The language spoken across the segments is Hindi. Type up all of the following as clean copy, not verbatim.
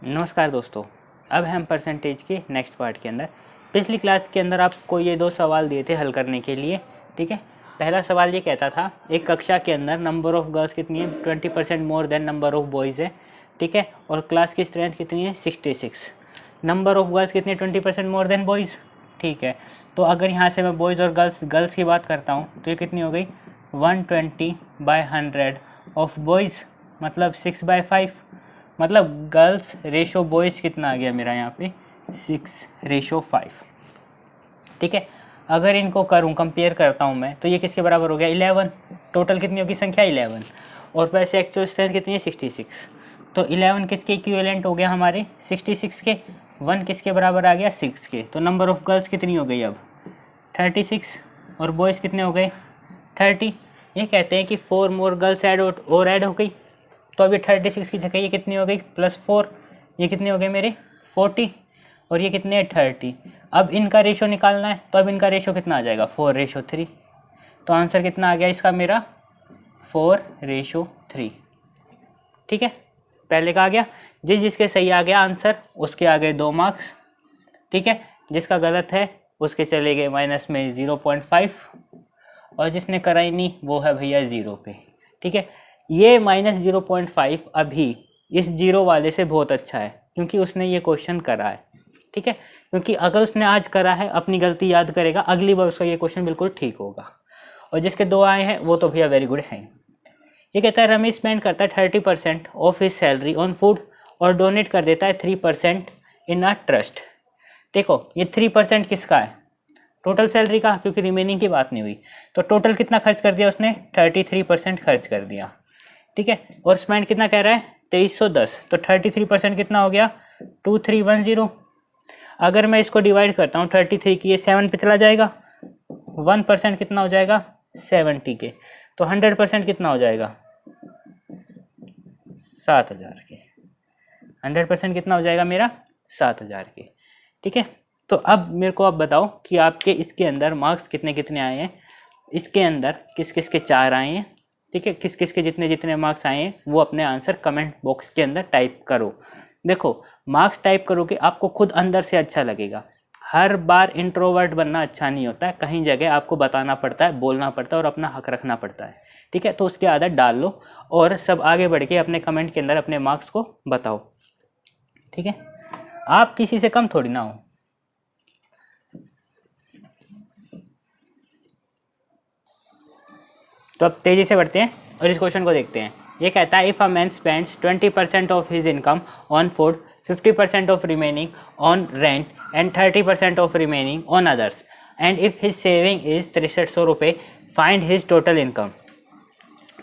नमस्कार दोस्तों, अब हम परसेंटेज के नेक्स्ट पार्ट के अंदर पिछली क्लास के अंदर आपको ये दो सवाल दिए थे हल करने के लिए। ठीक है, पहला सवाल ये कहता था एक कक्षा के अंदर नंबर ऑफ़ गर्ल्स कितनी है, 20% more than number of boys है। ठीक है, और क्लास की स्ट्रेंथ कितनी है, 66। नंबर ऑफ़ गर्ल्स कितनी है, 20% मोर देन बॉयज़। ठीक है, तो अगर यहाँ से मैं बॉयज़ और गर्ल्स की बात करता हूँ तो ये कितनी हो गई, 120/100 ऑफ बॉयज़, मतलब 6/5। मतलब गर्ल्स रेशो बॉयज़ कितना आ गया मेरा यहाँ पे, 6:5। ठीक है, अगर इनको करूँ कंपेयर करता हूँ मैं तो ये किसके बराबर हो गया, 11। टोटल कितनी होगी संख्या, 11। और वैसे एक्चुअल स्ट्रेंथ कितनी है, 66। तो 11 किसके इक्विवेलेंट हो गया हमारे, 66 के। 1 किसके बराबर आ गया, 6 के। तो नंबर ऑफ़ गर्ल्स कितनी हो गई अब, 36। और बॉयज़ कितने हो गए, 30। ये कहते हैं कि 4 मोर गर्ल्स ऐड हो गई। तो अभी 36 की जगह ये कितनी हो गई, +4। ये कितने हो गए मेरे, 40। और ये कितने हैं, 30। अब इनका रेशो निकालना है, तो अब इनका रेशो कितना आ जाएगा, 4:3। तो आंसर कितना आ गया इसका मेरा, 4:3। ठीक है, पहले का आ गया। जिसके सही आ गया आंसर उसके आ गए 2 मार्क्स। ठीक है, जिसका गलत है उसके चले गए माइनस में 0.5। और जिसने करा ही नहीं वो है भैया 0 पे। ठीक है, ये -0.5 अभी इस 0 वाले से बहुत अच्छा है क्योंकि उसने ये क्वेश्चन करा है। ठीक है, क्योंकि अगर उसने आज करा है, अपनी गलती याद करेगा, अगली बार उसका ये क्वेश्चन बिल्कुल ठीक होगा। और जिसके 2 आए हैं वो तो भैया वेरी गुड हैं। ये कहता है रमेश स्पेंड करता है 30% of his salary on food और डोनेट कर देता है 3% इन अ ट्रस्ट। देखो ये 3% किसका है, टोटल सैलरी का, क्योंकि रिमेनिंग की बात नहीं हुई। तो टोटल कितना खर्च कर दिया उसने, 33% खर्च कर दिया। ठीक है, और स्पेंड कितना कह रहा है, 2310। तो 33% कितना हो गया, 2310। अगर मैं इसको डिवाइड करता हूँ 33 की, ये 7 पे चला जाएगा। 1% कितना हो जाएगा, 70 के। तो 100% कितना हो जाएगा, 7000 के। 100% कितना हो जाएगा मेरा, 7000 के। ठीक है, तो अब मेरे को आप बताओ कि आपके इसके अंदर मार्क्स कितने कितने आए हैं। इसके अंदर किस किस के 4 आए हैं। ठीक है, किस किस के जितने जितने मार्क्स आए हैं वो अपने आंसर कमेंट बॉक्स के अंदर टाइप करो। देखो मार्क्स टाइप करोगे आपको खुद अंदर से अच्छा लगेगा। हर बार इंट्रोवर्ट बनना अच्छा नहीं होता है, कहीं जगह आपको बताना पड़ता है, बोलना पड़ता है और अपना हक रखना पड़ता है। ठीक है, तो उसकी आदत डाल लो और सब आगे बढ़ के अपने कमेंट के अंदर अपने मार्क्स को बताओ। ठीक है, आप किसी से कम थोड़ी ना हो। तो अब तेजी से बढ़ते हैं और इस क्वेश्चन को देखते हैं। ये कहता है if a man spends 20% of his income on food, 50% of remaining on rent and 30% of remaining on others and if his saving is 6300 रुपये, फाइंड हिज टोटल इनकम।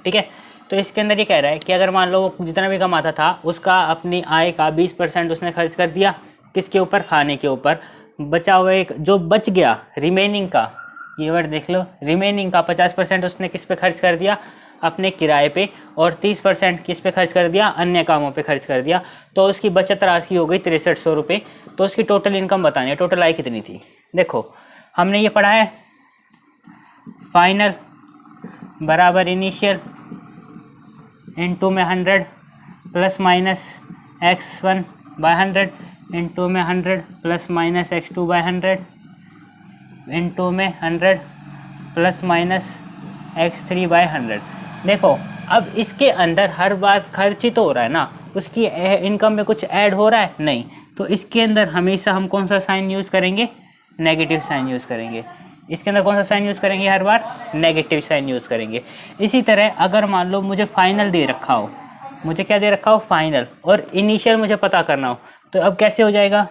ठीक है, तो इसके अंदर ये कह रहा है कि अगर मान लो वो जितना भी कमाता था उसका अपनी आय का 20% उसने खर्च कर दिया, किसके ऊपर, खाने के ऊपर। बचा हुआ एक जो बच गया रिमेनिंग का, ये वर्ड देख लो, रिमेनिंग का 50% उसने किस पे खर्च कर दिया, अपने किराए पे। और 30% किस पे खर्च कर दिया, अन्य कामों पे खर्च कर दिया। तो उसकी बचत राशि हो गई 6300 रुपये। तो उसकी टोटल इनकम बतानी है, टोटल आय कितनी थी। देखो हमने ये पढ़ा है, फाइनल बराबर इनिशियल इनटू में 100 प्लस माइनस x1/100 इनटू में 100 प्लस माइनस x2/100 इनटू में 100 प्लस माइनस x3/100। देखो अब इसके अंदर हर बात खर्च ही तो हो रहा है ना, उसकी इनकम में कुछ ऐड हो रहा है नहीं। तो इसके अंदर हमेशा हम कौन सा साइन यूज़ करेंगे, नेगेटिव साइन यूज़ करेंगे। इसके अंदर कौन सा साइन यूज़ करेंगे, हर बार नेगेटिव साइन यूज़ करेंगे। इसी तरह अगर मान लो मुझे फाइनल दे रखा हो, मुझे क्या दे रखा हो, फाइनल, और इनिशियल मुझे पता करना हो, तो अब कैसे हो जाएगा,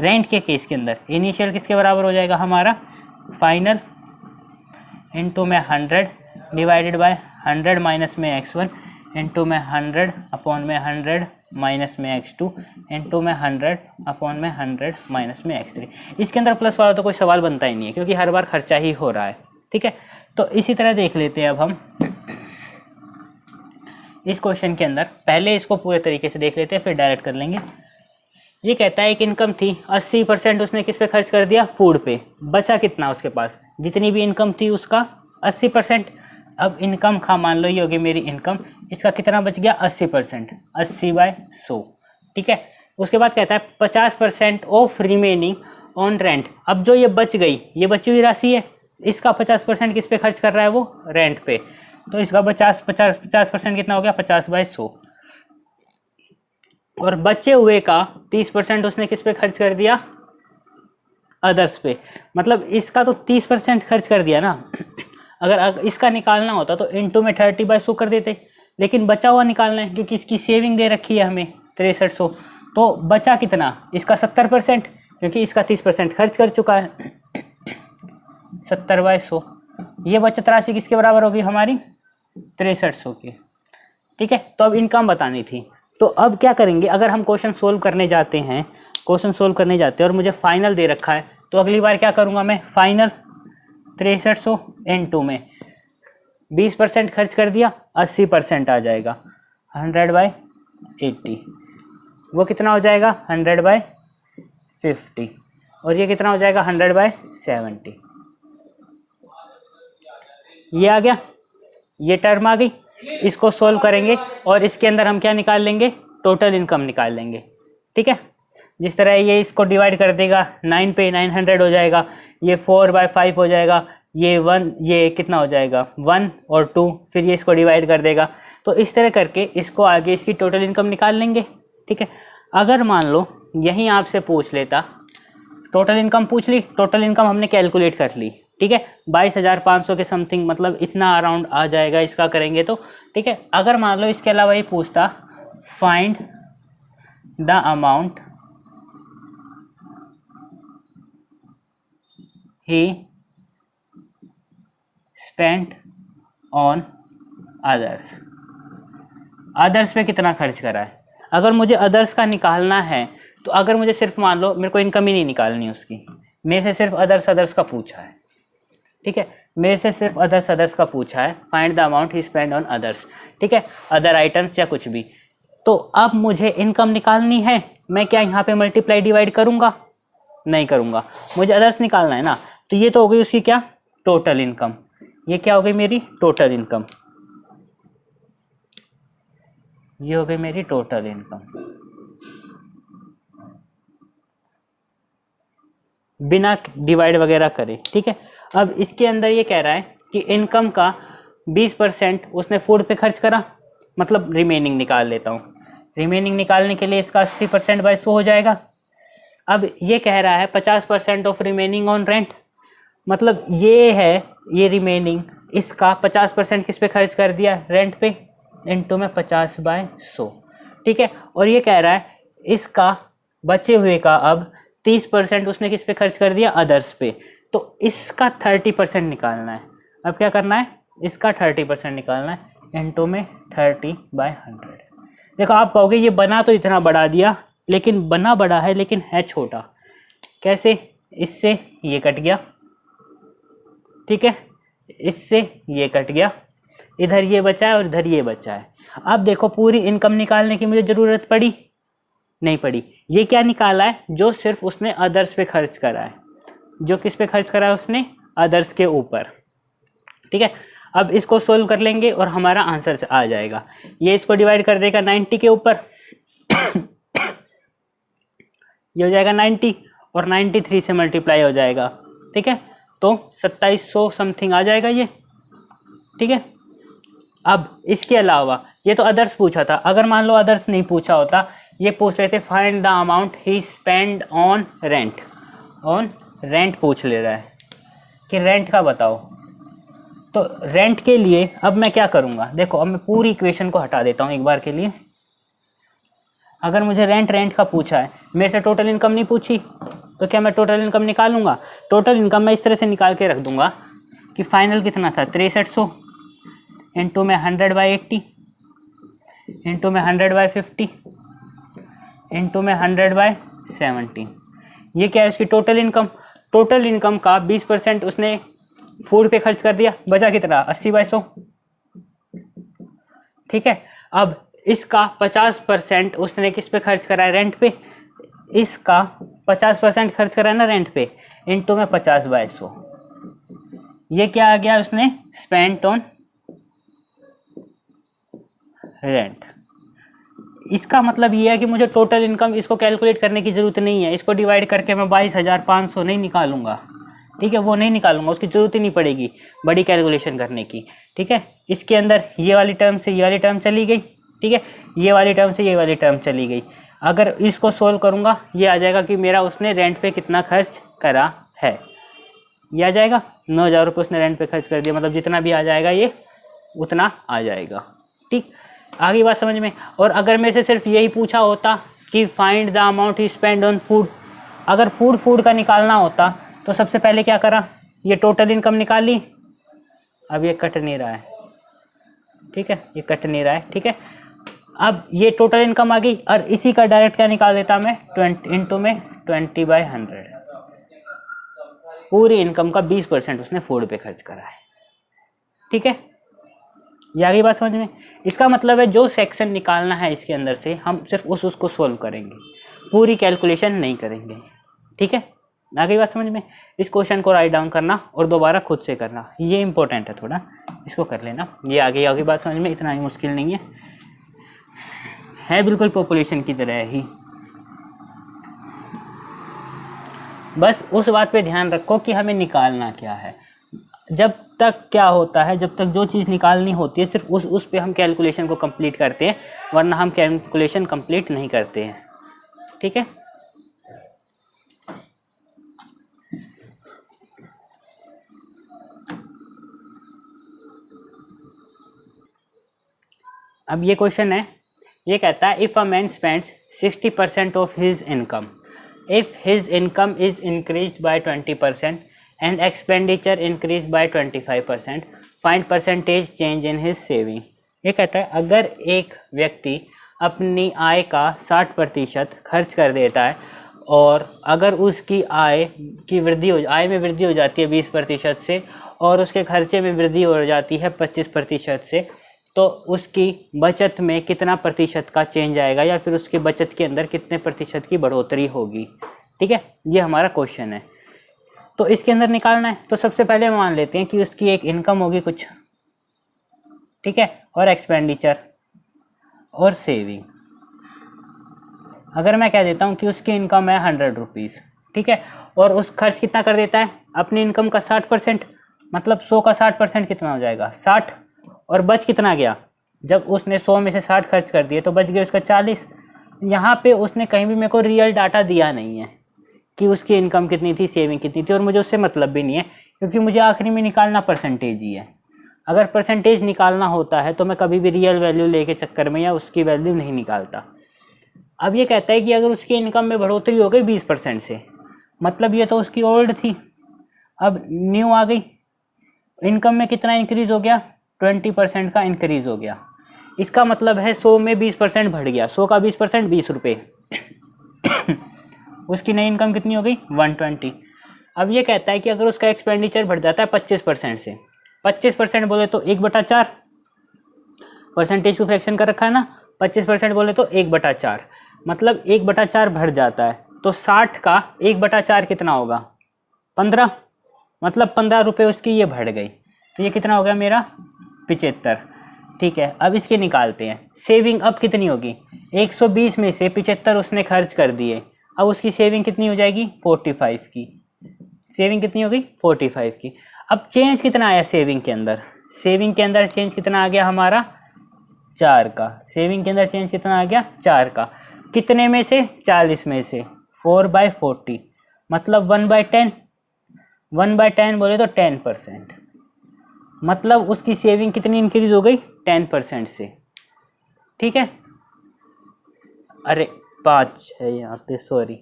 रेंट के केस के अंदर इनिशियल किसके बराबर हो जाएगा हमारा, फाइनल इनटू में 100 डिवाइडेड बाय 100 माइनस में x1 इनटू में 100 अपॉन में 100 माइनस में x2 इनटू में 100 अपॉन में 100 माइनस में x3। इसके अंदर प्लस वाला तो कोई सवाल बनता ही नहीं है क्योंकि हर बार खर्चा ही हो रहा है। ठीक है, तो इसी तरह देख लेते हैं अब हम इस क्वेश्चन के अंदर। पहले इसको पूरे तरीके से देख लेते हैं फिर डायरेक्ट कर लेंगे। ये कहता है एक इनकम थी, 80% उसने किस पे खर्च कर दिया, फूड पे। बचा कितना उसके पास, जितनी भी इनकम थी उसका 80%। अब इनकम खा मान लो ये होगी मेरी इनकम, इसका कितना बच गया 80%, 80/100, ठीक है। उसके बाद कहता है 50% ऑफ रिमेनिंग ऑन रेंट। अब जो ये बच गई, ये बची हुई राशि है, इसका 50% किस पे खर्च कर रहा है वो, रेंट पे। तो इसका 50% कितना हो गया 50/100, और बचे हुए का 30% उसने किस पे खर्च कर दिया, अदर्स पे। मतलब इसका तो 30% खर्च कर दिया ना। अगर इसका निकालना होता तो इनटू में 30/100 कर देते, लेकिन बचा हुआ निकालना है क्योंकि इसकी सेविंग दे रखी है हमें 6300। तो बचा कितना, इसका 70%, क्योंकि इसका 30% खर्च कर चुका है। 70/100, ये बचत राशि किसके बराबर होगी हमारी, 6300 की, ठीक है। तो अब इनकम बतानी थी। तो अब क्या करेंगे, अगर हम क्वेश्चन सोल्व करने जाते हैं, और मुझे फाइनल दे रखा है, तो अगली बार क्या करूंगा मैं, फाइनल 6300 इनटू में 20% खर्च कर दिया, 80% आ जाएगा 100/80, वो कितना हो जाएगा 100/50, और ये कितना हो जाएगा 100/70। ये आ गया, ये टर्म आ गई। इसको सोल्व करेंगे और इसके अंदर हम क्या निकाल लेंगे, टोटल इनकम निकाल लेंगे, ठीक है। जिस तरह ये इसको डिवाइड कर देगा 9 पे 900 हो जाएगा, ये 4/5 हो जाएगा, ये 1, ये कितना हो जाएगा 1 और 2, फिर ये इसको डिवाइड कर देगा। तो इस तरह करके इसको आगे इसकी टोटल इनकम निकाल लेंगे, ठीक है। अगर मान लो यहीं आपसे पूछ लेता, टोटल इनकम पूछ ली, टोटल इनकम हमने कैलकुलेट कर ली, ठीक है, 22,500 के समथिंग, मतलब इतना अराउंड आ जाएगा इसका करेंगे तो, ठीक है। अगर मान लो इसके अलावा ये पूछता find the amount he spent on others, others पे कितना खर्च करा है। अगर मुझे अदर्स का निकालना है, तो अगर मुझे सिर्फ मान लो मेरे को इनकम ही नहीं निकालनी उसकी, मेरे से सिर्फ अदर्स का पूछा है, ठीक है, मेरे से सिर्फ अदर्स का पूछा है, find the amount he spend on others, ठीक है, अदर आइटम्स या कुछ भी। तो अब मुझे इनकम निकालनी है, मैं क्या यहाँ पे मल्टीप्लाई डिवाइड करूँगा, नहीं करूँगा, मुझे अदर्स निकालना है ना। तो ये तो हो गई उसकी क्या, टोटल इनकम। ये क्या हो गई मेरी टोटल इनकम, ये हो गई मेरी टोटल इनकम, बिना डिवाइड वगैरह करे, ठीक है। अब इसके अंदर ये कह रहा है कि इनकम का 20% उसने फूड पे खर्च करा, मतलब रिमेनिंग निकाल लेता हूँ। रिमेनिंग निकालने के लिए इसका 80%/100 हो जाएगा। अब ये कह रहा है 50% ऑफ रिमेनिंग ऑन रेंट, मतलब ये है ये रिमेनिंग, इसका 50% किस पे खर्च कर दिया, रेंट पे, इनटू में 50/100, ठीक है। और ये कह रहा है इसका बचे हुए का अब 30% उसने किस पे खर्च कर दिया, अदर्स पे। तो इसका 30% निकालना है। अब क्या करना है, इसका 30% निकालना है, इनटू में 30/100। देखो आप कहोगे ये बना तो इतना बढ़ा दिया, लेकिन बना बड़ा है लेकिन है छोटा। कैसे, इससे ये कट गया, ठीक है, इससे ये कट गया, इधर ये बचा है और इधर ये बचा है। अब देखो पूरी इनकम निकालने की मुझे ज़रूरत पड़ी, नहीं पड़ी। ये क्या निकाला है, जो सिर्फ उसने अदर्स पे खर्च करा है, जो किस पे खर्च करा है उसने, अदर्स के ऊपर, ठीक है। अब इसको सोल्व कर लेंगे और हमारा आंसर आ जाएगा। ये इसको डिवाइड कर देगा 90 के ऊपर, ये हो जाएगा 90 और 93 से मल्टीप्लाई हो जाएगा, ठीक है। तो 2700 समथिंग आ जाएगा ये, ठीक है। अब इसके अलावा ये तो अदर्स पूछा था, अगर मान लो अदर्स नहीं पूछा होता, ये पूछ लेते find the amount he spend on rent, on rent पूछ ले रहा है कि रेंट का बताओ। तो रेंट के लिए अब मैं क्या करूँगा, देखो अब मैं पूरी इक्वेशन को हटा देता हूँ एक बार के लिए। अगर मुझे रेंट का पूछा है, मेरे से टोटल इनकम नहीं पूछी, तो क्या मैं टोटल इनकम निकालूंगा। टोटल इनकम मैं इस तरह से निकाल के रख दूंगा कि फाइनल कितना था 6300, इनटू में 100/80, इनटू में 100/50, इनटू में 100/70। ये क्या है उसकी टोटल इनकम। टोटल इनकम का 20% उसने फूड पे खर्च कर दिया, बचा कितना 80/100, ठीक है। अब इसका 50% उसने किस पे खर्च करा है, रेंट पे। इसका 50% खर्च करा है ना रेंट पे, इनटू में 50/100। ये क्या आ गया उसने स्पेंट ऑन रेंट। इसका मतलब ये है कि मुझे टोटल इनकम इसको कैलकुलेट करने की ज़रूरत नहीं है, इसको डिवाइड करके मैं 22,500 नहीं निकालूंगा, ठीक है, वो नहीं निकालूंगा, उसकी ज़रूरत ही नहीं पड़ेगी बड़ी कैलकुलेशन करने की, ठीक है। इसके अंदर ये वाली टर्म से ये वाली टर्म चली गई, ठीक है, ये वाली टर्म से ये वाली टर्म चली गई। अगर इसको सोल्व करूँगा ये आ जाएगा कि मेरा उसने रेंट पे कितना खर्च करा है, ये आ जाएगा 9,000 रुपये उसने रेंट पे खर्च कर दिया, मतलब जितना भी आ जाएगा ये उतना आ जाएगा, ठीक। आगे बात समझ में। और अगर मेरे से सिर्फ यही पूछा होता कि find the amount he spend on food, अगर फूड का निकालना होता तो सबसे पहले क्या करा, ये टोटल इनकम निकाल ली, अब ये कट नहीं रहा है, ठीक है, ये कट नहीं रहा है, ठीक है। अब ये टोटल इनकम आ गई और इसी का डायरेक्ट क्या निकाल देता मैं 20 इंटू में 20/100, पूरी इनकम का 20% उसने फूड पे खर्च करा है, ठीक है। ये आगे बात समझ में। इसका मतलब है जो सेक्शन निकालना है इसके अंदर से हम सिर्फ उसको सोल्व करेंगे, पूरी कैलकुलेशन नहीं करेंगे, ठीक है। आगे बात समझ में। इस क्वेश्चन को राइट डाउन करना और दोबारा खुद से करना, ये इंपॉर्टेंट है, थोड़ा इसको कर लेना। ये आगे बात समझ में, इतना ही मुश्किल नहीं है बिल्कुल पॉपुलेशन की तरह ही। बस उस बात पे ध्यान रखो कि हमें निकालना क्या है। जब तक क्या होता है, जब तक जो चीज़ निकालनी होती है सिर्फ उस पे हम कैलकुलेशन को कंप्लीट करते हैं, वरना हम कैलकुलेशन कंप्लीट नहीं करते हैं, ठीक है। अब ये क्वेश्चन है, ये कहता है if a man spends 60% of his income, if his income is increased by 20% and expenditure increase by 25%, find percentage change in his saving. ये कहता है अगर एक व्यक्ति अपनी आय का 60% खर्च कर देता है और अगर उसकी आय में वृद्धि हो जाती है 20% से और उसके खर्चे में वृद्धि हो जाती है 25% से, तो उसकी बचत में कितना प्रतिशत का चेंज आएगा या फिर उसकी बचत के अंदर कितने प्रतिशत की बढ़ोतरी होगी, ठीक है। ये हमारा क्वेश्चन है, तो इसके अंदर निकालना है। तो सबसे पहले मान लेते हैं कि उसकी एक इनकम होगी कुछ, ठीक है, और एक्सपेंडिचर और सेविंग। अगर मैं कह देता हूँ कि उसकी इनकम है 100 रुपीज़, ठीक है, और उस खर्च कितना कर देता है अपनी इनकम का 60%, मतलब 100 का 60% कितना हो जाएगा 60, और बच कितना गया, जब उसने 100 में से 60 खर्च कर दिए तो बच गया उसका 40। यहाँ पे उसने कहीं भी मेरे को रियल डाटा दिया नहीं है कि उसकी इनकम कितनी थी, सेविंग कितनी थी, और मुझे उससे मतलब भी नहीं है क्योंकि मुझे आखिरी में निकालना परसेंटेज ही है। अगर परसेंटेज निकालना होता है तो मैं कभी भी रियल वैल्यू लेके चक्कर में या उसकी वैल्यू नहीं निकालता। अब ये कहता है कि अगर उसकी इनकम में बढ़ोतरी हो गई 20% से, मतलब ये तो उसकी ओल्ड थी, अब न्यू आ गई, इनकम में कितना इंक्रीज हो गया 20% का इंक्रीज हो गया। इसका मतलब है 100 में 20% बढ़ गया, 100 का 20% 20 रुपये उसकी नई इनकम कितनी हो गई 120। अब ये कहता है कि अगर उसका एक्सपेंडिचर बढ़ जाता है 25% से, 25% बोले तो 1/4, परसेंटेज टू फ्रैक्शन कर रखा है ना, 25% बोले तो 1/4, मतलब 1/4 बढ़ जाता है, तो 60 का 1/4 कितना होगा 15, मतलब 15 रुपये उसकी ये बढ़ गई, तो ये कितना हो गया मेरा 75, ठीक है। अब इसके निकालते हैं सेविंग, अब कितनी होगी 120 में से 75 उसने खर्च कर दिए, अब उसकी सेविंग कितनी हो जाएगी 45 की, सेविंग कितनी हो गई 45 की। अब चेंज कितना आया सेविंग के अंदर, सेविंग के अंदर चेंज कितना आ गया हमारा 4 का, सेविंग के अंदर चेंज कितना आ गया 4 का, कितने में से 40 में से 4/40, मतलब 1/10, 1/10 बोले तो 10%, मतलब उसकी सेविंग कितनी इंक्रीज हो गई 10% से, ठीक है। अरे 5 है यहाँ पे, सॉरी,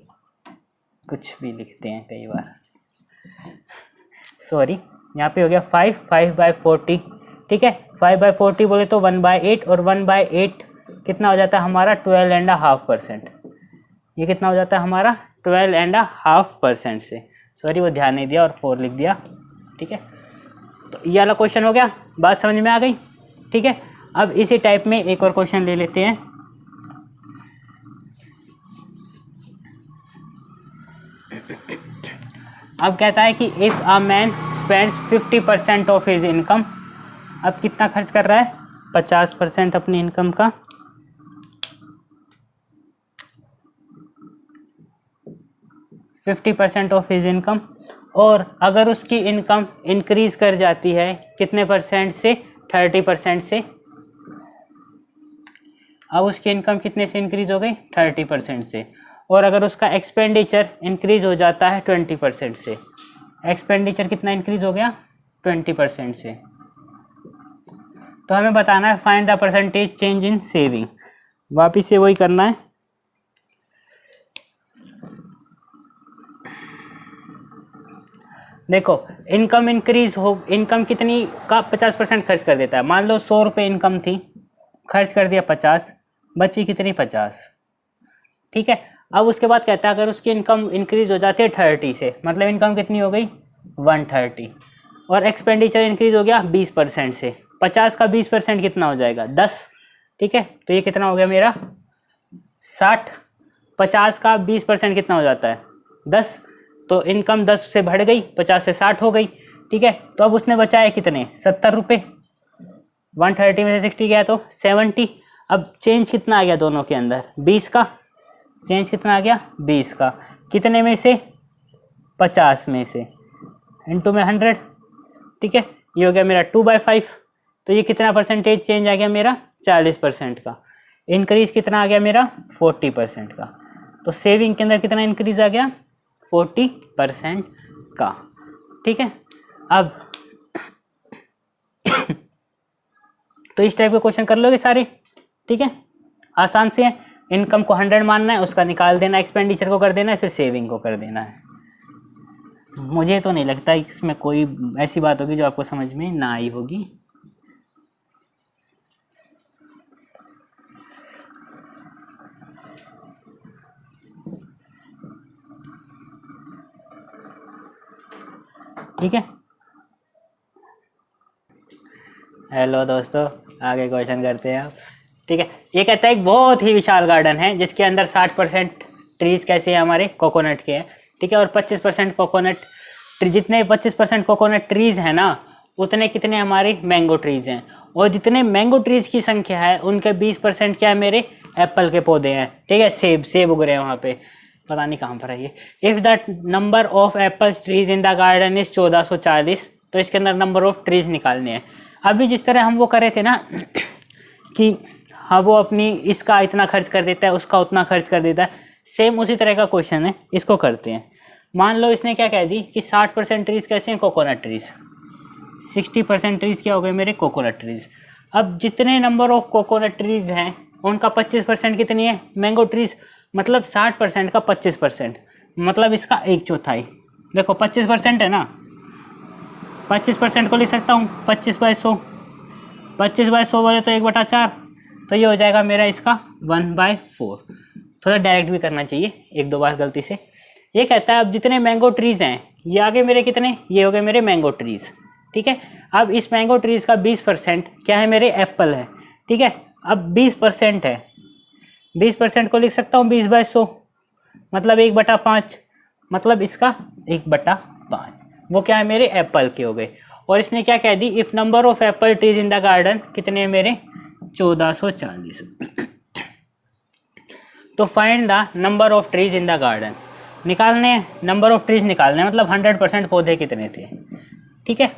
कुछ भी लिखते हैं कई बार, सॉरी, यहाँ पे हो गया 5/40, ठीक है। 5/40 बोले तो 1/8, और 1/8 कितना हो जाता है हमारा 12.5%, ये कितना हो जाता है हमारा 12.5% से, सॉरी वो ध्यान नहीं दिया और 4 लिख दिया, ठीक है। तो ये वाला क्वेश्चन हो गया, बात समझ में आ गई, ठीक है। अब इसी टाइप में एक और क्वेश्चन ले लेते हैं। अब कहता है कि if a man spends 50% of his income, अब कितना खर्च कर रहा है 50% अपनी इनकम का, %50 ऑफ हिज इनकम। और अगर उसकी इनकम इंक्रीज कर जाती है कितने परसेंट से, 30% से। अब उसकी इनकम कितने से इंक्रीज हो गई, 30% से। और अगर उसका एक्सपेंडिचर इंक्रीज हो जाता है 20% से। एक्सपेंडिचर कितना इंक्रीज हो गया, 20% से। तो हमें बताना है find the percentage change in saving. वापिस से वही करना है। देखो इनकम इंक्रीज हो, इनकम कितनी का 50% खर्च कर देता है। मान लो 100 रुपये इनकम थी, खर्च कर दिया 50, बची कितनी, 50। ठीक है। अब उसके बाद कहता है अगर उसकी इनकम इंक्रीज हो जाती है 30 से, मतलब इनकम कितनी हो गई, 130। और एक्सपेंडिचर इंक्रीज हो गया 20% से। 50 का 20% कितना हो जाएगा, 10। ठीक है, तो ये कितना हो गया मेरा, 60। 50 का 20% कितना हो जाता है, 10। तो इनकम 10 से बढ़ गई, 50 से 60 हो गई। ठीक है, तो अब उसने बचाए कितने, 70 रुपये। 130 में से 60 गया तो 70। अब चेंज कितना आ गया दोनों के अंदर, 20 का। चेंज कितना आ गया, 20 का। कितने में से, 50 में से, इंटू में 100। ठीक है, ये हो गया मेरा 2/5। तो ये कितना परसेंटेज चेंज आ गया मेरा, 40% का। इंक्रीज कितना आ गया मेरा, 40% का। तो सेविंग के अंदर कितना इंक्रीज आ गया, 40% का। ठीक है, अब तो इस टाइप के क्वेश्चन कर लोगे सारे। ठीक है, आसान से है। इनकम को 100 मानना है, उसका निकाल देना, एक्सपेंडिचर को कर देना है, फिर सेविंग को कर देना है। मुझे तो नहीं लगता इसमें कोई ऐसी बात होगी जो आपको समझ में ना आई होगी। ठीक है, हेलो दोस्तों, आगे क्वेश्चन करते हैं आप। ठीक है, ये कहता है एक बहुत ही विशाल गार्डन है जिसके अंदर 60% ट्रीज कैसे हैं, हमारे कोकोनट के हैं। ठीक है, और 25% कोकोनट ट्री, जितने 25% कोकोनट ट्रीज हैं ना, उतने कितने हमारे मैंगो ट्रीज हैं। और जितने मैंगो ट्रीज की संख्या है उनके 20% क्या है, मेरे एप्पल के पौधे हैं। ठीक है, सेब सेब उग रहे हैं वहाँ पे, पता नहीं कहाँ पर है ये। If the number of apples trees in the garden is 1440, तो इसके अंदर नंबर ऑफ ट्रीज निकालने हैं। अभी जिस तरह हम वो करे थे ना कि हाँ वो अपनी इसका इतना खर्च कर देता है, उसका उतना खर्च कर देता है, सेम उसी तरह का क्वेश्चन है। इसको करते हैं। मान लो इसने क्या कह दी कि 60% ट्रीज कैसे हैं, कोकोनट ट्रीज। 60% ट्रीज क्या हो गए, मेरे कोकोनट ट्रीज। अब जितने नंबर ऑफ कोकोनट ट्रीज हैं उनका 25% कितनी है, मैंगो ट्रीज। मतलब 60% का 25%, मतलब इसका 1/4। देखो 25% है ना, 25% को लिख सकता हूँ 25/100। 25/100 बोले तो 1/4, तो ये हो जाएगा मेरा इसका 1/4। थोड़ा डायरेक्ट भी करना चाहिए, 1-2 बार गलती से। ये कहता है अब जितने मैंगो ट्रीज हैं, ये आगे मेरे कितने, ये हो गए मेरे मैंगो ट्रीज। ठीक है, अब इस मैंगो ट्रीज का 20% क्या है, मेरे एप्पल है। ठीक है, अब 20% है, 20% को लिख सकता हूँ 20/100, मतलब 1/5, मतलब इसका 1/5। वो क्या है, मेरे एप्पल के हो गए। और इसने क्या कह दी, if number of apple trees in the garden कितने मेरे, 1440। तो find the number of trees in the garden. निकालने नंबर ऑफ ट्रीज निकालने, मतलब 100% पौधे कितने थे। ठीक है,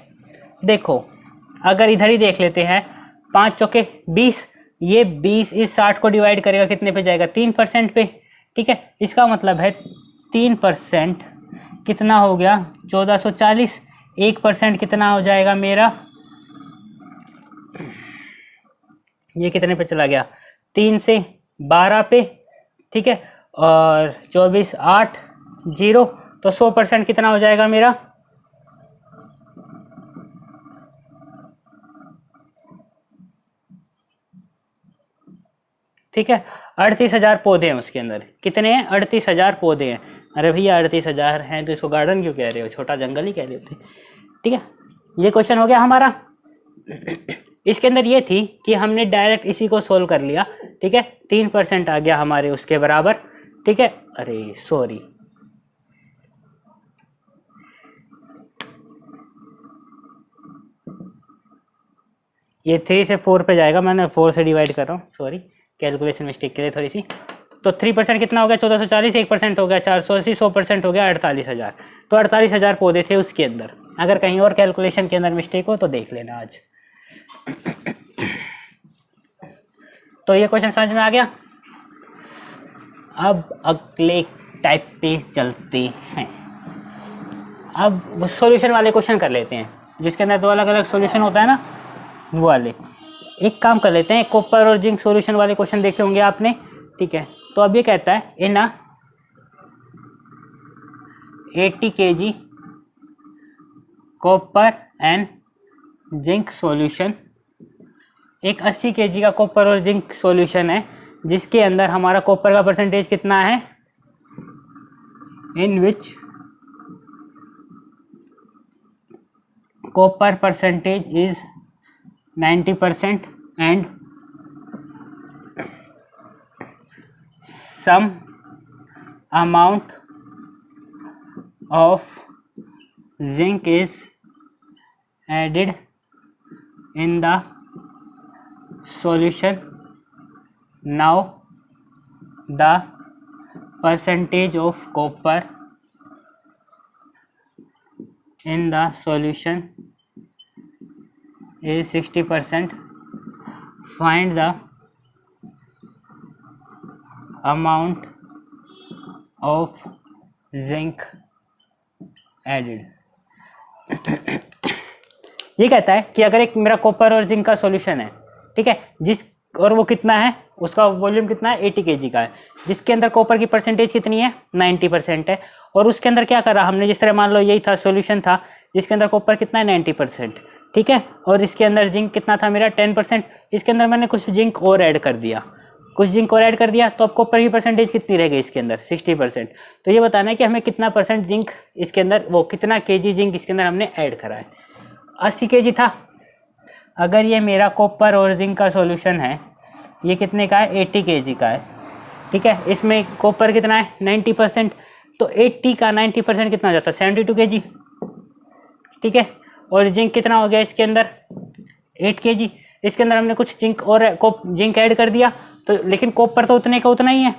देखो अगर इधर ही देख लेते हैं, 5 चौके 20, ये 20 इस 60 को डिवाइड करेगा कितने पे जाएगा, 3% पे। ठीक है, इसका मतलब है 3% कितना हो गया, 1440। 1% कितना हो जाएगा मेरा, ये कितने पे चला गया, 3 से 12 पे। ठीक है, और 24 8 0, तो 100% कितना हो जाएगा मेरा, ठीक है, 38,000 पौधे हैं उसके अंदर। कितने हैं, 38,000 पौधे हैं। अरे भैया 38,000 हैं तो इसको गार्डन क्यों कह रहे हो, छोटा जंगल ही कह रहे थे। ठीक है, ये क्वेश्चन हो गया हमारा। इसके अंदर ये थी कि हमने डायरेक्ट इसी को सोल्व कर लिया। ठीक है, 3% आ गया हमारे उसके बराबर। ठीक है, अरे सॉरी, ये 3 से 4 पे जाएगा, मैंने 4 से डिवाइड कर रहा हूँ, सॉरी कैलकुलेशन मिस्टेक के लिए थोड़ी सी। तो 3% कितना हो गया 1440, 1% हो गया 480, 100% हो गया 48,000। तो 48,000 पौधे थे उसके अंदर। अगर कहीं और कैलकुलेशन के अंदर मिस्टेक हो तो देख लेना आज। तो ये क्वेश्चन समझ में आ गया। अब अगले टाइप पे चलते हैं। अब वो सॉल्यूशन वाले क्वेश्चन कर लेते हैं, जिसके अंदर 2 अलग अलग सॉल्यूशन होता है ना, वो वाले। एक काम कर लेते हैं, कॉपर और जिंक सॉल्यूशन वाले क्वेश्चन देखे होंगे आपने, ठीक है। तो अब ये कहता है इन 80 kg copper and zinc solution, एक 80 kg का कॉपर और जिंक सॉल्यूशन है, जिसके अंदर हमारा कॉपर का परसेंटेज कितना है, in which copper percentage is 90% and some amount of zinc is added in the solution. Now the percentage of copper in the solution is 60%. Find the amount of zinc added. ये कहता है कि अगर एक मेरा कॉपर और जिंक का सॉल्यूशन है, ठीक है, और वो कितना है, उसका वॉल्यूम कितना है 80 kg का है, जिसके अंदर कॉपर की परसेंटेज कितनी है 90% है, और उसके अंदर क्या करा हमने, जिस तरह मान लो यही था सॉल्यूशन था जिसके अंदर कॉपर कितना है 90%, ठीक है, और इसके अंदर जिंक कितना था मेरा 10%, इसके अंदर मैंने कुछ जिंक और ऐड कर दिया, तो अब कॉपर की परसेंटेज कितनी रह गई इसके अंदर 60%। तो ये बताना है कि हमें कितना परसेंट जिंक इसके अंदर, वो कितना केजी जिंक इसके अंदर हमने ऐड करा है। 80 kg था, अगर ये मेरा कॉपर और जिंक का सॉल्यूशन है, ये कितने का है 80 kg का है, ठीक है, इसमें कॉपर कितना है 90%, तो 80 का 90% कितना हो जाता है 72 kg, ठीक है, और जिंक कितना हो गया इसके अंदर 8 kg, इसके अंदर हमने कुछ जिंक और जिंक ऐड कर दिया, तो लेकिन कॉपर तो उतने का उतना ही है,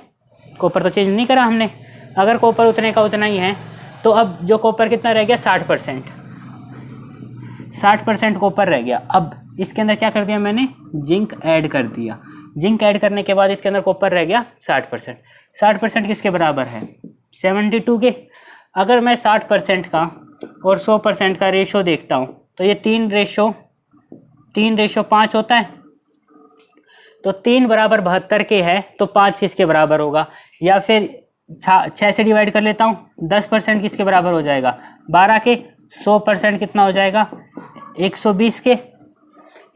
कॉपर तो चेंज नहीं करा हमने। अगर कॉपर उतने का उतना ही है तो अब जो कॉपर कितना रह गया 60% कॉपर रह गया। अब इसके अंदर क्या कर दिया मैंने, जिंक ऐड कर दिया, जिंक ऐड करने के बाद इसके अंदर कॉपर रह गया 60%। 60% किसके बराबर है 72 के। अगर मैं 60% का और 100% का रेशो देखता हूँ तो ये 3:5 होता है, तो 3 बराबर 72 के है, तो 5 किसके बराबर होगा, या फिर 6 से डिवाइड कर लेता हूँ, 10% किसके बराबर हो जाएगा 12 के, 100% कितना हो जाएगा 120 के।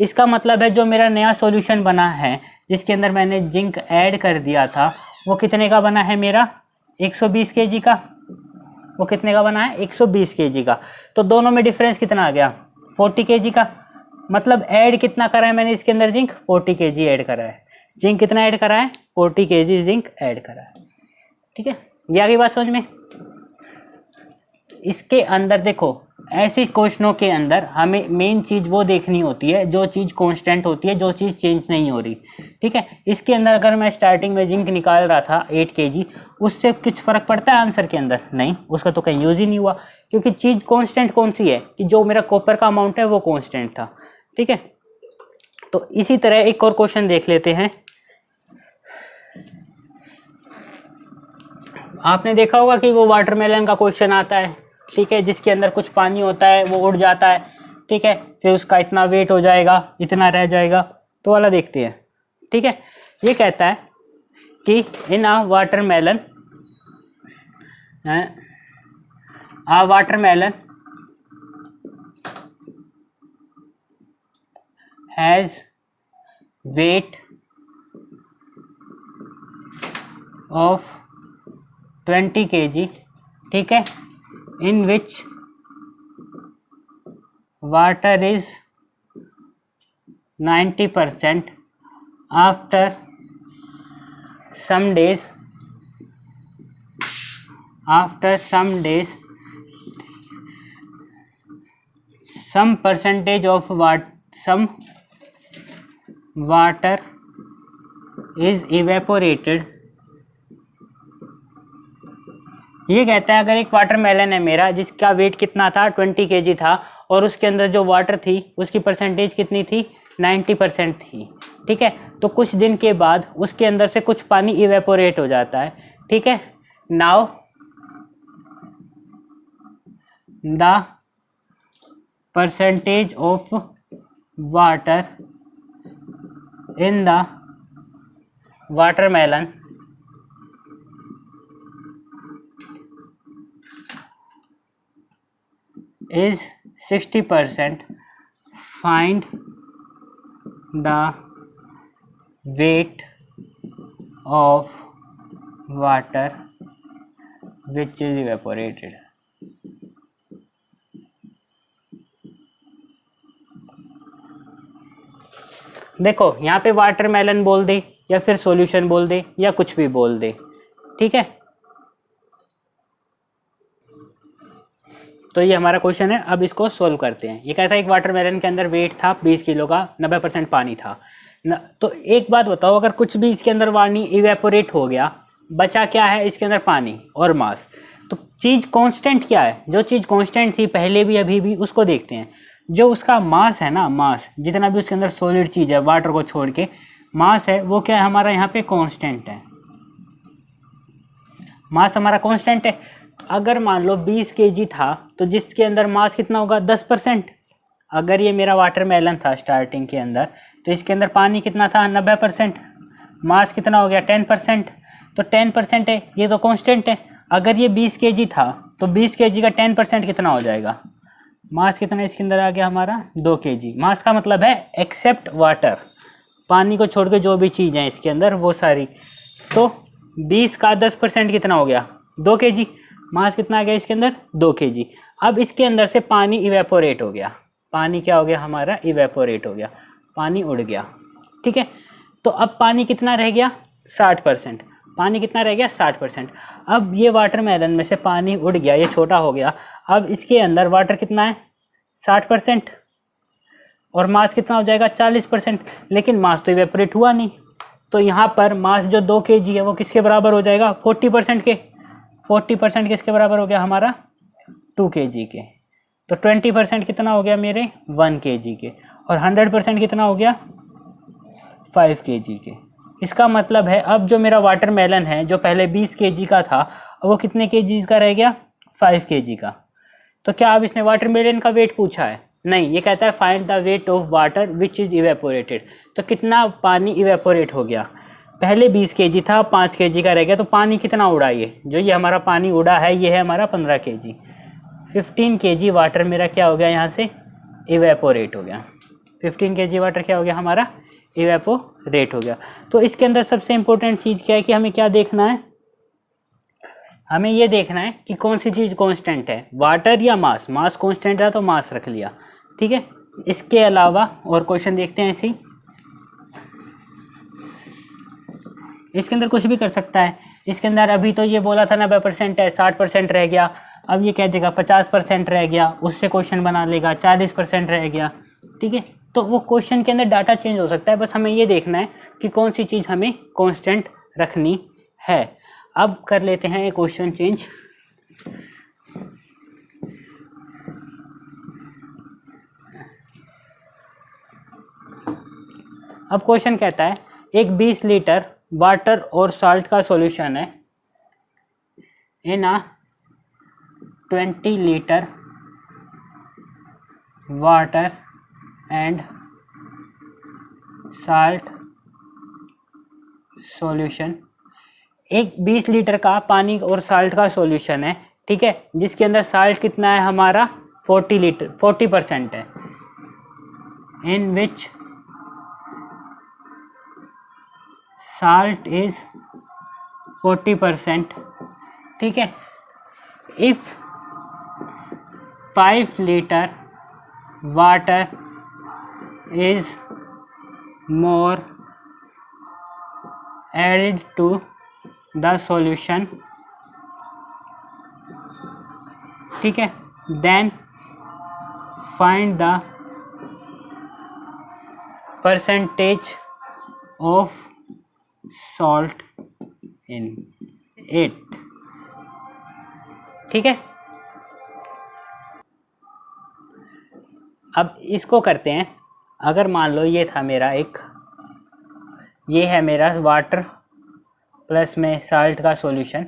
इसका मतलब है जो मेरा नया सॉल्यूशन बना है जिसके अंदर मैंने जिंक ऐड कर दिया था, वो कितने का बना है मेरा 120 kg का, वो कितने का बना है 120 kg का। तो दोनों में डिफरेंस कितना आ गया 40 kg का, मतलब ऐड कितना करा है मैंने इसके अंदर जिंक 40 kg ऐड करा है, जिंक कितना ऐड करा है 40 kg जिंक ऐड करा है, ठीक है, ये आगे बात समझ में। इसके अंदर देखो ऐसे क्वेश्चनों के अंदर हमें मेन चीज़ वो देखनी होती है जो चीज़ कांस्टेंट होती है, जो चीज़ चेंज नहीं हो रही, ठीक है। इसके अंदर अगर मैं स्टार्टिंग में जिंक निकाल रहा था 8 kg, उससे कुछ फ़र्क पड़ता है आंसर के अंदर, नहीं, उसका तो कहीं यूज़ ही नहीं हुआ, क्योंकि चीज़ कांस्टेंट कौन सी है कि जो मेरा कॉपर का अमाउंट है वो कांस्टेंट था, ठीक है। तो इसी तरह एक और क्वेश्चन देख लेते हैं। आपने देखा होगा कि वो वाटरमेलन का क्वेश्चन आता है, ठीक है, जिसके अंदर कुछ पानी होता है वो उड़ जाता है, ठीक है, फिर उसका इतना वेट हो जाएगा, इतना रह जाएगा, तो वाला देखते हैं, ठीक है। ये कहता है कि in a watermelon has weight of 20 kg, ठीक है, in which water is 90%. After some days some percentage of water is evaporated, ये कहता है अगर एक वाटरमेलन है मेरा जिसका वेट कितना था 20 kg था और उसके अंदर जो वाटर थी उसकी परसेंटेज कितनी थी 90% थी, ठीक है, तो कुछ दिन के बाद उसके अंदर से कुछ पानी इवेपोरेट हो जाता है, ठीक है। Now the percentage of water in the watermelon is 60%. Find the weight of water which is evaporated. देखो यहाँ पे वाटरमेलन बोल दे या फिर सॉल्यूशन बोल दे या कुछ भी बोल दे, ठीक है। तो ये हमारा क्वेश्चन है, अब इसको सोल्व करते हैं। ये कहता है एक वाटरमेलन के अंदर वेट था 20 किलो का, 90% पानी था तो एक बात बताओ, अगर कुछ भी इसके अंदर पानी इवेपोरेट हो गया, बचा क्या है इसके अंदर पानी और मास, तो चीज़ कांस्टेंट क्या है? जो चीज़ कांस्टेंट थी पहले भी अभी भी उसको देखते हैं। जो उसका मास है ना, मास जितना भी उसके अंदर सॉलिड चीज़ है वाटर को छोड़ के मास है, वो क्या है हमारा यहाँ पे कांस्टेंट है, मास हमारा कांस्टेंट है। तो अगर मान लो 20 kg था तो जिसके अंदर मास कितना होगा 10%। अगर ये मेरा वाटरमेलन था स्टार्टिंग के अंदर तो इसके अंदर पानी कितना था 90%, मास कितना हो गया 10%, तो 10% है, ये तो कांस्टेंट है। अगर ये 20 kg था तो 20 kg का 10% कितना हो जाएगा, मास कितना इसके अंदर आ गया हमारा 2 kg। मास का मतलब है एक्सेप्ट वाटर, पानी को छोड़ के जो भी चीज़ है इसके अंदर वो सारी, तो 20 का 10% कितना हो गया 2 kg, मास कितना आ गया इसके अंदर 2 kg। अब इसके अंदर से पानी इवेपोरेट हो गया, पानी क्या हो गया हमारा इवेपोरेट हो गया, पानी उड़ गया, ठीक है। तो अब पानी कितना रह गया 60%, पानी कितना रह गया 60%। अब ये वाटरमेलन में से पानी उड़ गया, ये छोटा हो गया, अब इसके अंदर वाटर कितना है 60% और मास कितना हो जाएगा 40%, लेकिन मास तो इवेपोरेट हुआ नहीं, तो यहाँ पर मास जो 2 kg है वो किसके बराबर हो जाएगा 40% के, 40% किसके बराबर हो गया हमारा 2 kg के, तो 20% कितना हो गया मेरे 1 kg के, और 100% कितना हो गया 5 kg के। इसका मतलब है अब जो मेरा वाटरमेलन है जो पहले 20 kg का था वो कितने kg का रह गया 5 kg का। तो क्या अब इसने वाटरमेलन का वेट पूछा है? नहीं, ये कहता है find the weight of water which is evaporated, तो कितना पानी इवेपोरेट हो गया, पहले 20 kg था 5 kg का रह गया, तो पानी कितना उड़ा, ये जो ये हमारा पानी उड़ा है ये है हमारा 15 kg, 15 kg वाटर मेरा क्या हो गया यहाँ से इवेपोरेट हो गया, 15 kg वाटर क्या हो गया हमारा इवेपोरेट हो गया। तो इसके अंदर सबसे इम्पोर्टेंट चीज़ क्या है कि हमें क्या देखना है, हमें ये देखना है कि कौन सी चीज़ कांस्टेंट है, वाटर या मास। मास कांस्टेंट है तो मास रख लिया, ठीक है। इसके अलावा और क्वेश्चन देखते हैं ऐसे ही, इसके अंदर कुछ भी कर सकता है। इसके अंदर अभी तो ये बोला था 90% है, 60% रह गया, अब ये कह देगा 50% रह गया, उससे क्वेश्चन बना लेगा 40% रह गया, ठीक है। तो वो क्वेश्चन के अंदर डाटा चेंज हो सकता है, बस हमें ये देखना है कि कौन सी चीज़ हमें कांस्टेंट रखनी है। अब कर लेते हैं ये क्वेश्चन चेंज। अब क्वेश्चन कहता है एक 20 लीटर वाटर और साल्ट का सॉल्यूशन है इन अ 20 litre water and salt solution. एक 20 लीटर का पानी और साल्ट का सॉल्यूशन है, ठीक है, जिसके अंदर साल्ट कितना है हमारा 40% है, इन विच साल्ट इज 40%, ठीक है। If 5 litre water is more added to the solution, ठीक है, then find the percentage of salt in it. ठीक है, अब इसको करते हैं। अगर मान लो ये था मेरा ये है मेरा वाटर प्लस में साल्ट का सॉल्यूशन।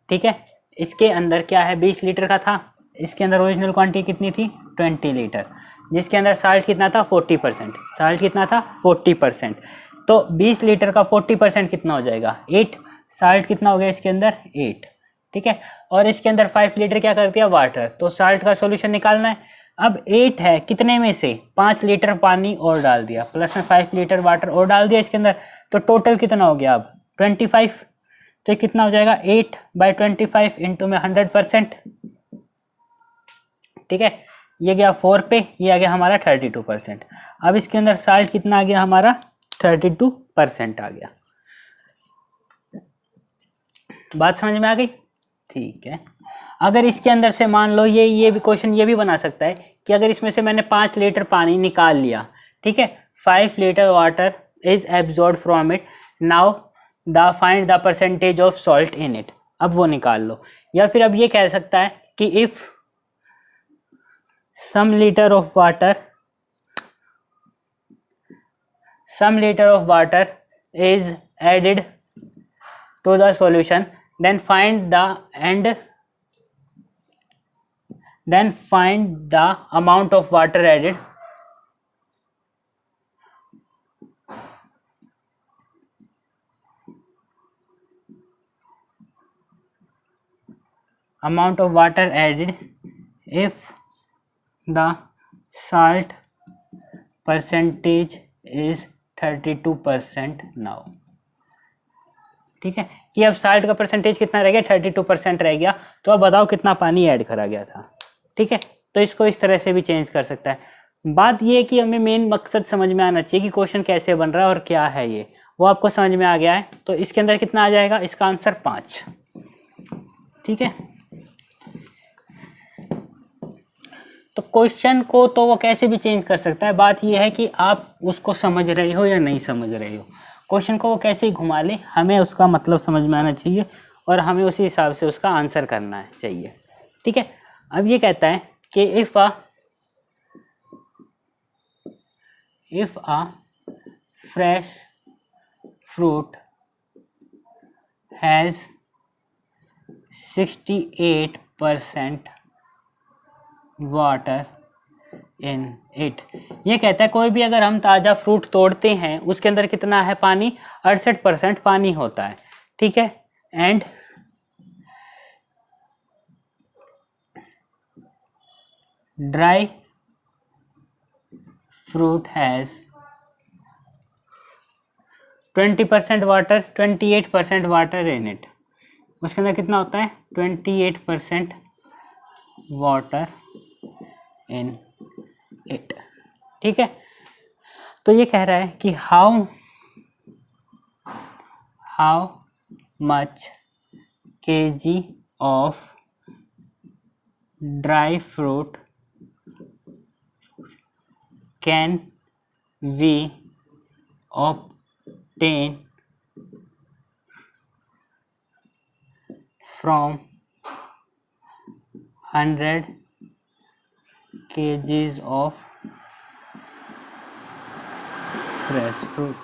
ठीक है, इसके अंदर क्या है, 20 लीटर का था। इसके अंदर ओरिजिनल क्वांटिटी कितनी थी, 20 लीटर, जिसके अंदर साल्ट कितना था, 40%। साल्ट कितना था, 40%। तो 20 लीटर का 40% कितना हो जाएगा, 8। साल्ट कितना हो गया इसके अंदर, 8। ठीक है, और इसके अंदर 5 लीटर क्या कर दिया, वाटर। तो साल्ट का सॉल्यूशन निकालना है। अब 8 है, कितने में से 5 लीटर पानी और डाल दिया, प्लस में 5 लीटर वाटर और डाल दिया इसके अंदर। तो टोटल कितना हो गया अब, 25। तो कितना हो जाएगा, 8/25 इंटू में 100%। ठीक है, ये गया 4 पे, ये आ गया हमारा 32%। अब इसके अंदर साल्ट कितना आ गया हमारा, 32% आ गया। बात समझ में आ गई। ठीक है, अगर इसके अंदर से मान लो ये भी क्वेश्चन ये भी बना सकता है कि अगर इसमें से मैंने 5 लीटर पानी निकाल लिया, ठीक है, 5 litre water is absorb from it, now the find the percentage of salt in it. अब वो निकाल लो। या फिर अब ये कह सकता है कि if some liter of water is added to the solution, then find the amount of water added if the salt percentage is 32% now। ठीक है, कि अब साल्ट का परसेंटेज कितना रह गया, 32% रह गया। तो अब बताओ कितना पानी ऐड करा गया था। ठीक है, तो इसको इस तरह से भी चेंज कर सकता है। बात ये है कि हमें मेन मकसद समझ में आना चाहिए कि क्वेश्चन कैसे बन रहा है और क्या है ये, वो आपको समझ में आ गया है। तो इसके अंदर कितना आ जाएगा, इसका आंसर 5। ठीक है, तो क्वेश्चन को तो वो कैसे भी चेंज कर सकता है। बात ये है कि आप उसको समझ रहे हो या नहीं समझ रहे हो। क्वेश्चन को वो कैसे ही घुमा ले, हमें उसका मतलब समझ में आना चाहिए और हमें उसी हिसाब से उसका आंसर करना चाहिए। ठीक है, अब ये कहता है कि if a fresh fruit has 68% water in it. ये कहता है कोई भी अगर हम ताज़ा फ्रूट तोड़ते हैं उसके अंदर कितना है पानी, 68% पानी होता है। ठीक है, and dry fruit has 20% water, 28% water in it. उसके अंदर कितना होता है, 28% वाटर इन इट। ठीक है, तो ये कह रहा है कि how much kg of dry fruit can we obtain from 100 kgs of fresh fruit.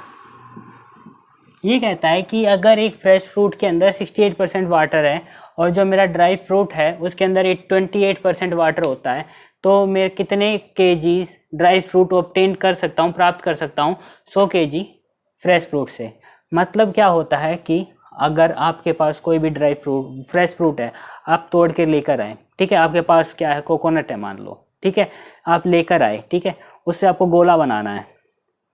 ये कहता है कि अगर एक फ्रेश फ्रूट के अंदर 68% वाटर है और जो मेरा ड्राई फ्रूट है उसके अंदर 28% वाटर होता है, तो मैं कितने केजीज ड्राई फ्रूट ऑब्टेन कर सकता हूँ, प्राप्त कर सकता हूँ 100 केजी फ्रेश फ्रूट से। मतलब क्या होता है कि अगर आपके पास कोई भी ड्राई फ्रूट फ्रेश फ्रूट है, आप तोड़ के लेकर आए, ठीक है, आपके पास क्या है, कोकोनट है मान लो, ठीक है, आप लेकर आए, ठीक है, उससे आपको गोला बनाना है,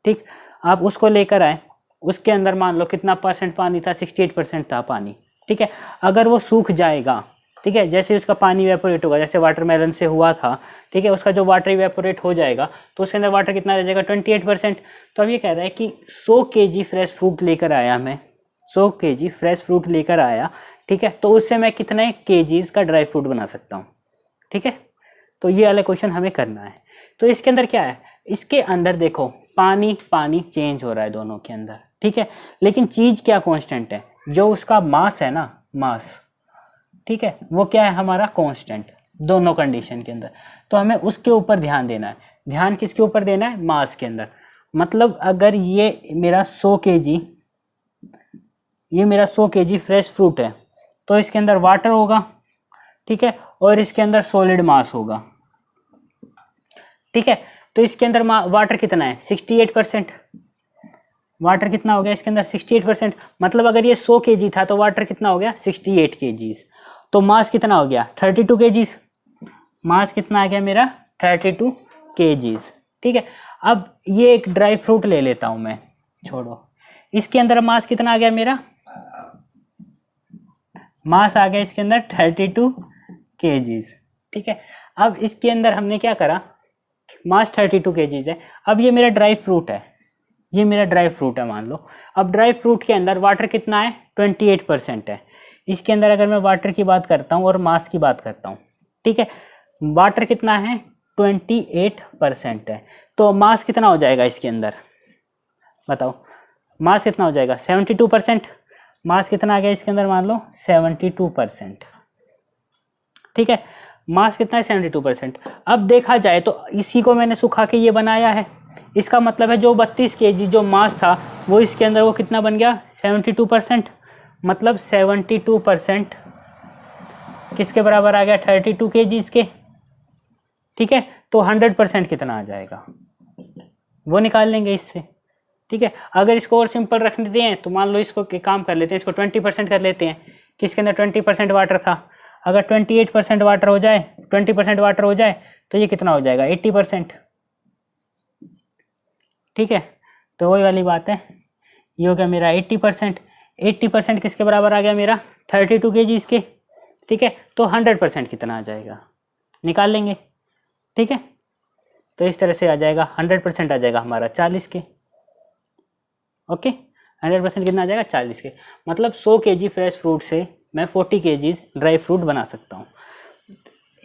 ठीक, आप उसको लेकर आए, उसके अंदर मान लो कितना परसेंट पानी था, 68% था पानी, ठीक है। अगर वो सूख जाएगा, ठीक है, जैसे उसका पानी इवेपोरेट होगा, जैसे वाटरमेलन से हुआ था, ठीक है, उसका जो वाटर इवेपोरेट हो जाएगा तो उसके अंदर वाटर कितना रह जाएगा, 28%। तो अब ये कह रहा है कि 100 केजी फ्रेश फ्रूट लेकर आया मैं, 100 केजी फ्रेश फ्रूट लेकर आया, ठीक है, तो उससे मैं कितने केजीज का ड्राई फ्रूट बना सकता हूँ, ठीक है। तो ये वाला क्वेश्चन हमें करना है। तो इसके अंदर क्या है, इसके अंदर देखो पानी पानी चेंज हो रहा है दोनों के अंदर, ठीक है, लेकिन चीज क्या कांस्टेंट है, जो उसका मास है ना, मास, ठीक है, वो क्या है हमारा कांस्टेंट दोनों कंडीशन के अंदर। तो हमें उसके ऊपर ध्यान देना है। ध्यान किसके ऊपर देना है, मास के अंदर। मतलब अगर ये मेरा 100 kg, ये मेरा 100 kg फ्रेश फ्रूट है, तो इसके अंदर वाटर होगा, ठीक है, और इसके अंदर सॉलिड मास होगा, ठीक है। तो इसके अंदर वाटर कितना है, 68%। वाटर कितना हो गया इसके अंदर, 68%। मतलब अगर ये 100 kg था तो वाटर कितना हो गया, 68 kg। तो मास कितना हो गया, 32 kg। मास कितना आ गया मेरा, 32 kg, ठीक है। अब ये एक ड्राई फ्रूट ले लेता हूं मैं, छोड़ो, इसके अंदर मास कितना आ गया मेरा, मास आ गया इसके अंदर 32 kg, ठीक है। अब इसके अंदर हमने क्या करा, मास 32 kg है। अब ये मेरा ड्राई फ्रूट है, ये मेरा ड्राई फ्रूट है मान लो। अब ड्राई फ्रूट के अंदर वाटर कितना है, 28% है। इसके अंदर अगर मैं वाटर की बात करता हूँ और मास की बात करता हूँ, ठीक है, वाटर कितना है, 28% है, तो मास कितना हो जाएगा इसके अंदर, बताओ, मास कितना हो जाएगा, 72%। मास कितना आ गया इसके अंदर, मान लो 72%, ठीक है। मास कितना है, 72%। अब देखा जाए तो इसी को मैंने सुखा के ये बनाया है, इसका मतलब है जो 32 kg जो मास था वो इसके अंदर वो कितना बन गया, 72%। मतलब 72% किसके बराबर आ गया, 32 kg के, ठीक है। तो 100% कितना आ जाएगा वो निकाल लेंगे इससे, ठीक है। अगर इसको और सिंपल रख देते हैं तो मान लो इसको काम कर लेते हैं, इसको 20% कर लेते हैं, किसके अंदर 20% वाटर था। अगर 28% वाटर हो जाए, 20% वाटर हो जाए तो ये कितना हो जाएगा, 80%, ठीक है। तो वही वाली बात है, ये हो गया मेरा 80%। 80% किसके बराबर आ गया मेरा, 32 kg इसके, ठीक है। तो 100% कितना आ जाएगा, निकाल लेंगे, ठीक है। तो इस तरह से आ जाएगा 100% आ जाएगा हमारा 40 के, ओके। 100% कितना आ जाएगा, 40 के। मतलब 100 kg फ्रेश फ्रूट से मैं 40 kg ड्राई फ्रूट बना सकता हूँ।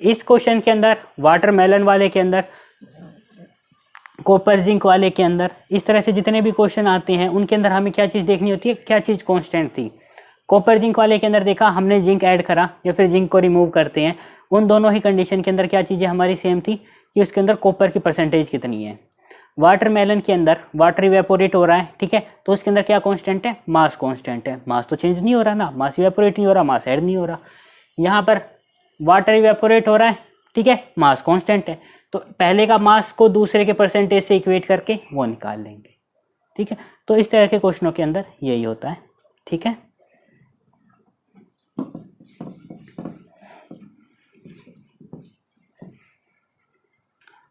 इस क्वेश्चन के अंदर, वाटरमेलन वाले के अंदर, कॉपर जिंक वाले के अंदर, इस तरह से जितने भी क्वेश्चन आते हैं उनके अंदर हमें क्या चीज़ देखनी होती है, क्या चीज़ कांस्टेंट थी। कॉपर जिंक वाले के अंदर देखा हमने जिंक ऐड करा या फिर जिंक को रिमूव करते हैं, उन दोनों ही कंडीशन के अंदर क्या चीज़ें हमारी सेम थी कि उसके अंदर कॉपर की परसेंटेज कितनी है। वाटरमेलन के अंदर वाटर इवेपोरेट हो रहा है, ठीक है, तो उसके अंदर क्या कांस्टेंट है, मास कांस्टेंट है। मास तो चेंज नहीं हो रहा ना, मास इवेपोरेट नहीं हो रहा, मास ऐड नहीं हो रहा। यहाँ पर वाटर इवेपोरेट हो रहा है, ठीक है, मास कांस्टेंट है, तो पहले का मास को दूसरे के परसेंटेज से इक्वेट करके वो निकाल लेंगे, ठीक है। तो इस तरह के क्वेश्चनों के अंदर यही होता है, ठीक है।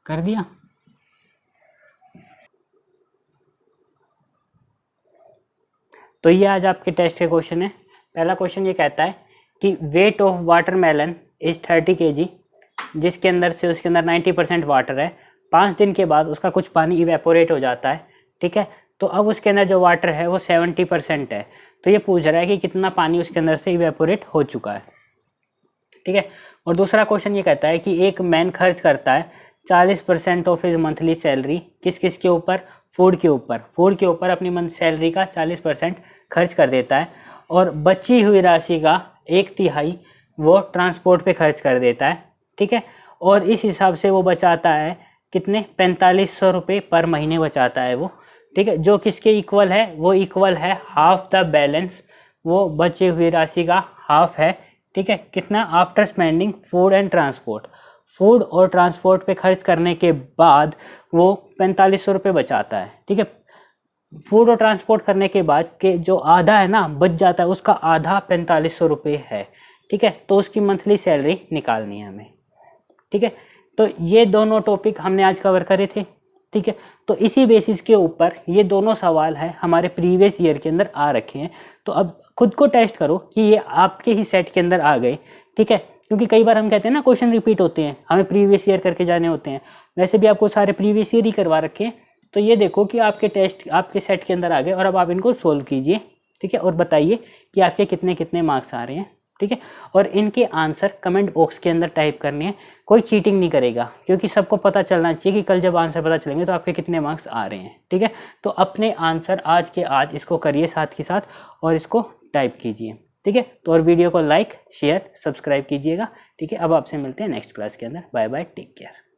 कर दिया। तो ये आज आपके टेस्ट के क्वेश्चन है। पहला क्वेश्चन ये कहता है कि weight of watermelon is 30 kg, जिसके अंदर से उसके अंदर 90% वाटर है। 5 दिन के बाद उसका कुछ पानी इवेपोरेट हो जाता है, ठीक है। तो अब उसके अंदर जो वाटर है वो 70% है। तो ये पूछ रहा है कि कितना पानी उसके अंदर से इवेपोरेट हो चुका है, ठीक है। और दूसरा क्वेश्चन ये कहता है कि एक मैन खर्च करता है 40% ऑफ हिज मंथली सैलरी किस किस के ऊपर, फूड के ऊपर। फूड के ऊपर अपनी मंथ सैलरी का 40% खर्च कर देता है और बची हुई राशि का 1/3 वो ट्रांसपोर्ट पे खर्च कर देता है, ठीक है। और इस हिसाब से वो बचाता है कितने, 4500 रुपये पर महीने बचाता है वो, ठीक है। जो किसके इक्वल है, वो इक्वल है हाफ द बैलेंस, वो बची हुई राशि का हाफ है, ठीक है। कितना, after spending food and transport. Food और ट्रांसपोर्ट पे खर्च करने के बाद वो 4500 रुपये बचाता है, ठीक है। फूड और ट्रांसपोर्ट करने के बाद के जो आधा है ना बच जाता है, उसका आधा 4500 रुपये है, ठीक है। तो उसकी मंथली सैलरी निकालनी है हमें, ठीक है। तो ये दोनों टॉपिक हमने आज कवर करे थे, ठीक है। तो इसी बेसिस के ऊपर ये दोनों सवाल है हमारे प्रीवियस ईयर के अंदर आ रखे हैं। तो अब खुद को टेस्ट करो कि ये आपके ही सेट के अंदर आ गए, ठीक है। क्योंकि कई बार हम कहते हैं ना क्वेश्चन रिपीट होते हैं, हमें प्रीवियस ईयर करके जाने होते हैं, वैसे भी आपको सारे प्रीवियस ईयर ही करवा रखे हैं। तो ये देखो कि आपके टेस्ट आपके सेट के अंदर आ गए और अब आप इनको सोल्व कीजिए, ठीक है। और बताइए कि आपके कितने कितने मार्क्स आ रहे हैं, ठीक है। और इनके आंसर कमेंट बॉक्स के अंदर टाइप करने हैं, कोई चीटिंग नहीं करेगा, क्योंकि सबको पता चलना चाहिए कि कल जब आंसर पता चलेंगे तो आपके कितने मार्क्स आ रहे हैं, ठीक है। तो अपने आंसर आज के आज इसको करिए साथ के साथ और इसको टाइप कीजिए, ठीक है। तो और वीडियो को लाइक शेयर सब्सक्राइब कीजिएगा, ठीक है। अब आपसे मिलते हैं नेक्स्ट क्लास के अंदर। Bye bye, take care.